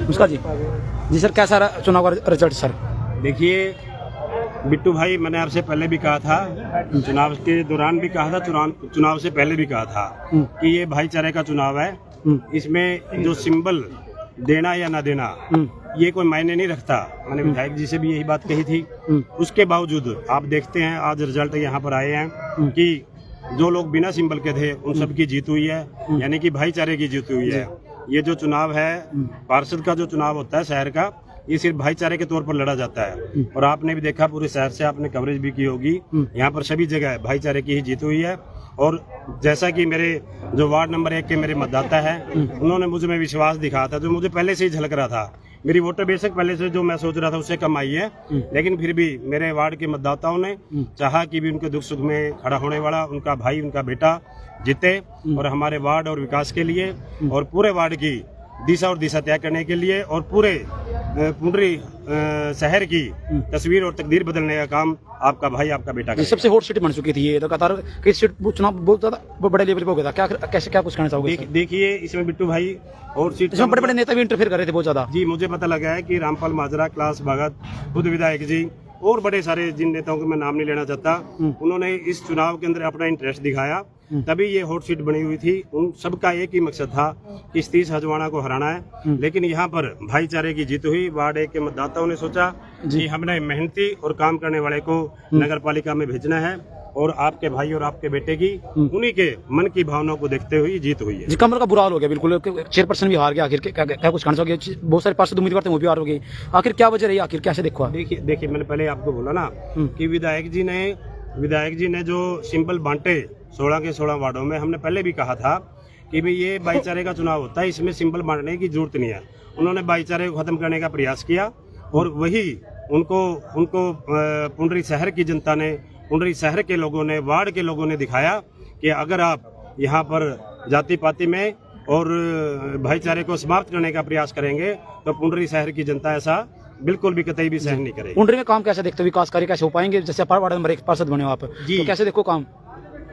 उसका जी सर, कैसा रहा चुनाव का रिजल्ट सर? देखिए बिट्टू भाई, मैंने आपसे पहले भी कहा था, चुनाव के दौरान भी कहा था, चुनाव से पहले भी कहा था कि ये भाईचारे का चुनाव है। इसमें जो सिंबल देना या ना देना ये कोई मायने नहीं रखता। मैंने विधायक जी से भी यही बात कही थी। उसके बावजूद आप देखते हैं आज रिजल्ट यहाँ पर आए हैं कि जो लोग बिना सिंबल के थे उन सब की जीत हुई है, यानी कि भाईचारे की जीत हुई है। ये जो चुनाव है पार्षद का, जो चुनाव होता है शहर का, ये सिर्फ भाईचारे के तौर पर लड़ा जाता है। और आपने भी देखा, पूरे शहर से आपने कवरेज भी की होगी, यहाँ पर सभी जगह भाईचारे की ही जीत हुई है। और जैसा कि मेरे जो वार्ड नंबर 1 के मेरे मतदाता है, उन्होंने मुझ में विश्वास दिखाया था, जो मुझे पहले से ही झलक रहा था। मेरी वोटर बेशक पहले से जो मैं सोच रहा था उससे कम आई है, लेकिन फिर भी मेरे वार्ड के मतदाताओं ने चाहा कि भी उनके दुख सुख में खड़ा होने वाला उनका भाई, उनका बेटा जीते, और हमारे वार्ड और विकास के लिए और पूरे वार्ड की दिशा और दिशा तय करने के लिए और पूरे पुंडरी शहर की तस्वीर और तकदीर बदलने का काम आपका भाई, आपका बेटा का। सबसे हॉट सीट बन चुकी थी ये लगातार, कई सीट चुनाव बहुत ज्यादा बड़े लेवल पे हो गया था। क्या कैसे क्या कुछ कहना चाहोगे? देखिए इसमें बिट्टू भाई और सीट इसमें बड़े बड़े नेता भी इंटरफेयर कर रहे थे बहुत ज्यादा। जी, मुझे पता लगा है कि रामपाल माजरा, कैलाश भगत, खुद विधायक जी और बड़े सारे जिन नेताओं को मैं नाम नहीं लेना चाहता, उन्होंने इस चुनाव के अंदर अपना इंटरेस्ट दिखाया, तभी ये हॉट सीट बनी हुई थी। उन सबका एक ही मकसद था कि सतीश हजवाना को हराना है, लेकिन यहाँ पर भाईचारे की जीत हुई। वार्ड 1 के मतदाताओं ने सोचा कि हमने मेहनती और काम करने वाले को नगर पालिका में भेजना है, और आपके भाई और आपके बेटे की उन्हीं के मन की भावनाओं को देखते हुए जीत हुई है। जी, कमल का बुरा हाल हो गया बिल्कुल, चेयरपर्सन भी हार गया। आखिर क्या कुछ कहना चाहोगे? बहुत सारे पार्षद उम्मीदवार थे, वो भी हार हो गए। आखिर क्या वजह रही? आखिर कैसे देखो? देखिए मैंने पहले आपको बोला ना कि विधायक जी ने जो सिंबल बांटे 16 के 16 वार्डों में, हमने पहले भी कहा था कि भाई ये भाईचारे का चुनाव होता है, इसमें सिंबल बांटने की जरूरत नहीं है। उन्होंने भाईचारे को खत्म करने का प्रयास किया, और वही उनको पुंडरी शहर की जनता ने, पुंडरी शहर के लोगों ने, वार्ड के लोगों ने दिखाया कि अगर आप यहाँ पर जाति पाति में और भाईचारे को समाप्त करने का प्रयास करेंगे तो पुंडरी शहर की जनता ऐसा बिल्कुल भी कतई भी सहन नहीं करेगी। पुंडरी में काम कैसे देखते हो? विकास कार्य कैसे हो पाएंगे? जैसे वार्ड नंबर 1 पार्षद बने हो आप, जी, तो कैसे देखो काम?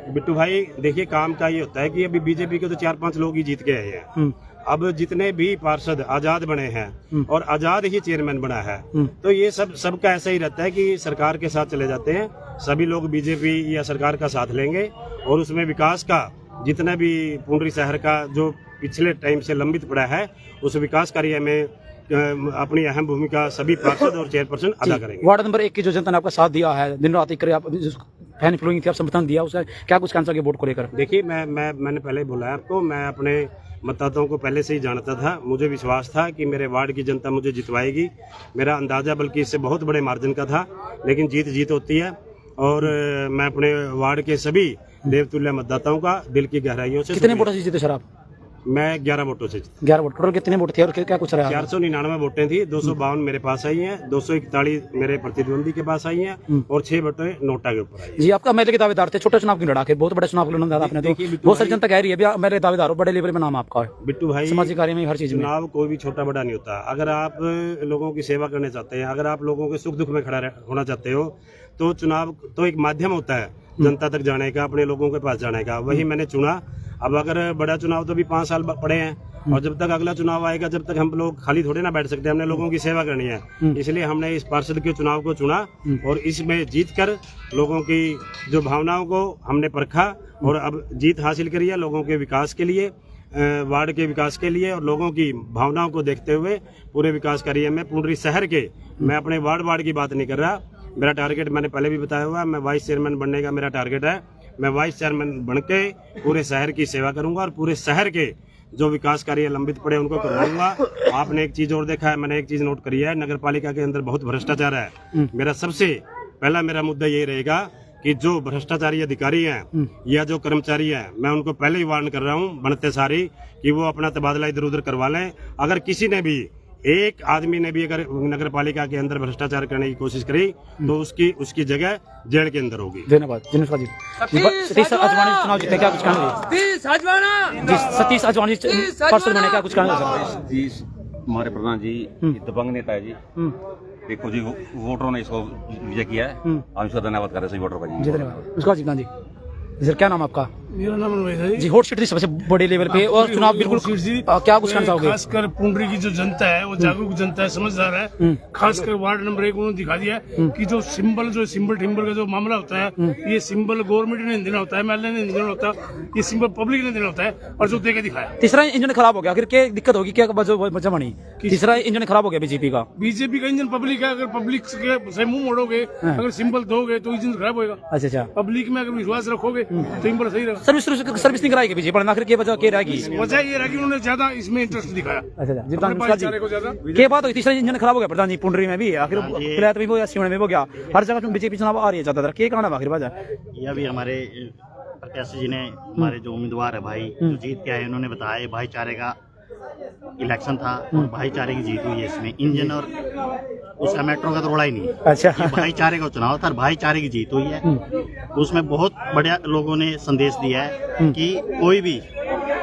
बिट्टू भाई देखिए, काम का ये होता है कि अभी बीजेपी के तो 4-5 लोग ही जीत के आए हैं। अब जितने भी पार्षद आजाद बने हैं और आजाद ही चेयरमैन बना है, तो ये सबका ऐसा ही रहता है कि सरकार के साथ चले जाते हैं। सभी लोग बीजेपी या सरकार का साथ लेंगे, और उसमें विकास का जितना भी पुंडरी शहर का जो पिछले टाइम से लंबित पड़ा है, उस विकास कार्य में अपनी अहम भूमिका सभी पार्षद और चेयरपर्सन अदा करेंगे। वार्ड नंबर 1 की जो जनता ने आपका साथ दिया है, दिन रात एक आप फैन फॉलोइंग थी, आप समर्थन दिया, उसका क्या कुछ कहना चाहिए वोट को लेकर? देखिए मैंने पहले बोला है आपको, मैं अपने मतदाताओं को पहले से ही जानता था। मुझे विश्वास था कि मेरे वार्ड की जनता मुझे जितवाएगी। मेरा अंदाजा बल्कि इससे बहुत बड़े मार्जिन का था, लेकिन जीत होती है। और मैं अपने वार्ड के सभी देवतुल्य मतदाताओं का दिल की गहराइयों से। कितने वोटों से जीते सर आप? मैं 11 वोटों से जीता। 11 वोट टोटल कितने वोट थे और क्या कुछ रहा? 499 वोटें थी, 252 मेरे पास आई हैं, 241 मेरे प्रतिद्वंदी के पास आई हैं, और 6 वोटें नोटा के ऊपर आई। जी, आपका एमएलए के दावेदार थे, छोटे चुनाव की लड़ा के बहुत बड़े चुनाव को लड़ा आपने, तो बहुत सारी जनता कह रही है एमएलए दावेदार हो, बड़े लेवल में नाम आपका है। बिट्टू भाई, सामाजिक कार्य में हर चीज में चुनाव कोई भी छोटा बड़ा नहीं होता। अगर आप लोगों की सेवा करना चाहते हैं, अगर आप लोगों के सुख दुख में खड़ा होना चाहते हो, तो चुनाव तो एक माध्यम होता है जनता तक जाने का, अपने लोगों के पास जाने का। वही मैंने चुना। अब अगर बड़ा चुनाव तो भी 5 साल पड़े हैं, और जब तक अगला चुनाव आएगा, जब तक हम लोग खाली थोड़े ना बैठ सकते, हमने लोगों की सेवा करनी है। इसलिए हमने इस पार्षद के चुनाव को चुना, और इसमें जीतकर लोगों की जो भावनाओं को हमने परखा, और अब जीत हासिल करी है लोगों के विकास के लिए, वार्ड के विकास के लिए, और लोगों की भावनाओं को देखते हुए पूरे विकास कार्य में पुंडरी शहर के, मैं अपने वार्ड की बात नहीं कर रहा। मेरा टारगेट मैंने पहले भी बताया हुआ है, मैं वाइस चेयरमैन बनने का मेरा टारगेट है। मैं वाइस चेयरमैन बनके पूरे शहर की सेवा करूंगा, और पूरे शहर के जो विकास कार्य लंबित पड़े उनको करवाऊंगा। आपने एक चीज और देखा है, मैंने एक चीज नोट करी है, नगर पालिका के अंदर बहुत भ्रष्टाचार है। मेरा सबसे पहला मुद्दा यही रहेगा कि जो भ्रष्टाचारी अधिकारी हैं या जो कर्मचारी हैं, मैं उनको पहले ही वार्न कर रहा हूं बनते सारी, कि वो अपना तबादला इधर उधर करवा लें। अगर किसी ने भी, एक आदमी ने भी अगर नगर पालिका के अंदर भ्रष्टाचार करने की कोशिश करी, तो उसकी जगह जेल के अंदर होगी। धन्यवाद जी। सतीश अजवाणी चुनाव जीते, क्या कुछ कहना? सतीश अजवाणी पार्षद बने, क्या कुछ कहना? सतीश हमारे प्रधान जी दबंग नेता है जी। देखो जी, वोटरों ने इसको विजय किया है, हम इसका धन्यवाद कर रहे हैं सभी वोटरों का जी। धन्यवाद। उसका जी सर, क्या नाम आपका? मेरा नाम रमेश है जी। हॉट सीट थी सबसे बड़े लेवल पे और चुनाव बिल्कुल क्या कुछ कहना चाहोगे? खासकर पुंडरी की जो जनता है वो जागरूक जनता है, समझदार है। खासकर वार्ड नंबर 1 उन्होंने दिखा दिया है कि जो सिंबल टिम्बर का जो मामला होता है, ये सिंबल गवर्नमेंट ने देना होता है, MLA ने देना होता है, ये सिंबल पब्लिक ने देना होता है और जो दे के दिखाया। तीसरा इंजन खराब हो गया, आखिर क्या दिक्कत होगी, क्या वजह बनी? तीसरा इंजन खराब हो गया बीजेपी का इंजन पब्लिक है। अगर पब्लिक से मुंह मोड़ोगे, अगर सिंबल दोगे तो इंजन खराब होगा। अच्छा। पब्लिक में अगर विश्वास रखोगे तो सिंबल सही रहेगा। सर्विस नहीं कराएगी बीजेपी पर, आखिर क्या वजह क्या रहेगी? वजह ये रहा कि उन्होंने ज्यादा इसमें इंटरेस्ट दिखाया। क्या बात हुई? तीसरा इंजन खराब हो गया प्रधान जी, पुंडरी में भी, आखिर किलायत में भी हो या सिवनी में हो गया, हर जगह बीजेपी चुनाव आ रही है ज्यादातर, क्या कहना आखिर वजह? ये अभी हमारे प्रत्याशी जी ने, हमारे जो उम्मीदवार है भाई जो जीत के आए, उन्होंने बताया भाईचारे का इलेक्शन था और भाईचारे की जीत हुई है। इसमें इंजन और उसका मेट्रो का तो रोड़ा ही नहीं। अच्छा। ये भाईचारे का चुनाव था और भाईचारे की जीत हुई है। उसमें बहुत बढ़िया लोगों ने संदेश दिया है कि कोई भी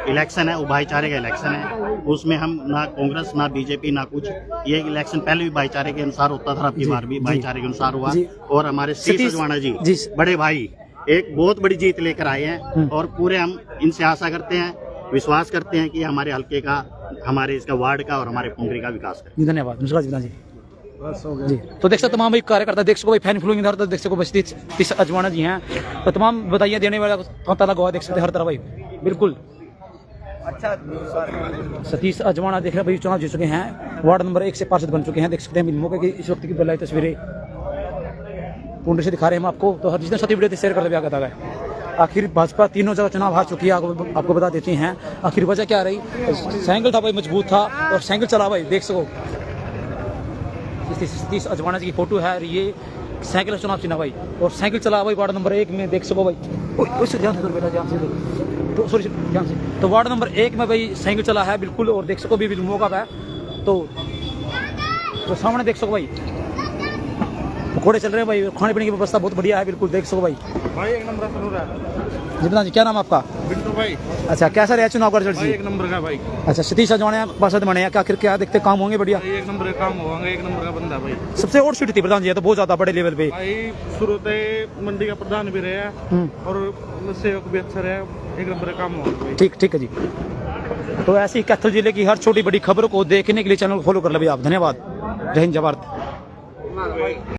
इलेक्शन है वो भाईचारे का इलेक्शन है। उसमें हम ना कांग्रेस ना बीजेपी ना कुछ, ये इलेक्शन पहले भी भाईचारे के अनुसार होता था, अब की बार भी भाईचारे के अनुसार हुआ। और हमारे सतीश अजवाणा जी बड़े भाई एक बहुत बड़ी जीत लेकर आए हैं और पूरे हम इनसे आशा करते हैं, विश्वास करते हैं कि हमारे हल्के का, हमारे इसका वार्ड का और हमारे पुंडरी का विकास करें। धन्यवाद जी। तो देख सकते तमाम भाई कार्यकर्ता, देख सको भाई फैन फॉलोइंग इधर, देख सको सतीश अजवाणा जी हैं, तो तमाम बधाइयाँ देने वाला ताला गवाह देख सकते हर तरह भाई, बिल्कुल। अच्छा, सतीश अजवाणा देख रहे भाई चुनाव जीत चुके हैं, वार्ड नंबर 1 से पार्षद बन चुके हैं, देख सकते हैं मौके की इस वक्त की बलाई तस्वीरें पुंडरी से दिखा रहे हैं हम आपको। तो हर जितने साथी वीडियो शेयर कर दिया गया। आखिर भाजपा तीनों जगह चुनाव हार चुकी है, आपको बता देती हैं। आखिर वजह क्या रही? साइकिल था भाई, मजबूत था और साइकिल चला भाई, देख सको सतीश अजवाणा जी की फोटो है, ये साइकिल चुनाव चिन्ह भाई, और साइकिल चला भाई वार्ड नंबर 1 में, देख सको भाई। ध्यान से बेटा, ध्यान से, तो सॉरी ध्यान से। तो वार्ड नंबर 1 में भाई साइकिल चला है बिल्कुल, और देख सको भी मौका है तो सामने देख सको भाई पकौड़े चल रहे हैं भाई, खाने पीने की व्यवस्था बहुत बढ़िया है, बिल्कुल देख सको भाई। एक नंबर जितना जी, क्या नाम आपका? बिट्टू भाई। अच्छा, कैसा रहा चुनाव का रिजल्ट जी? एक नंबर का भाई। अच्छा, सतीश अजवाणा पार्षद बने हैं, आखिर क्या देखते काम होंगे? बढ़िया, एक नंबर का काम होगा, एक नंबर का बंदा भाई। सबसे और सीट थी प्रधान जी, तो बहुत ज्यादा बड़े लेवल पे भाई, शुरू से मंडी का प्रधान भी रहा और सेवक भी अच्छा रहा, एक नंबर का काम होगा। ठीक है जी। तो ऐसी ही कैथल जिले की हर छोटी बड़ी खबरों को देखने के लिए चैनल को फॉलो कर ले भाई आप। धन्यवाद। जय हिंद, जय भारत।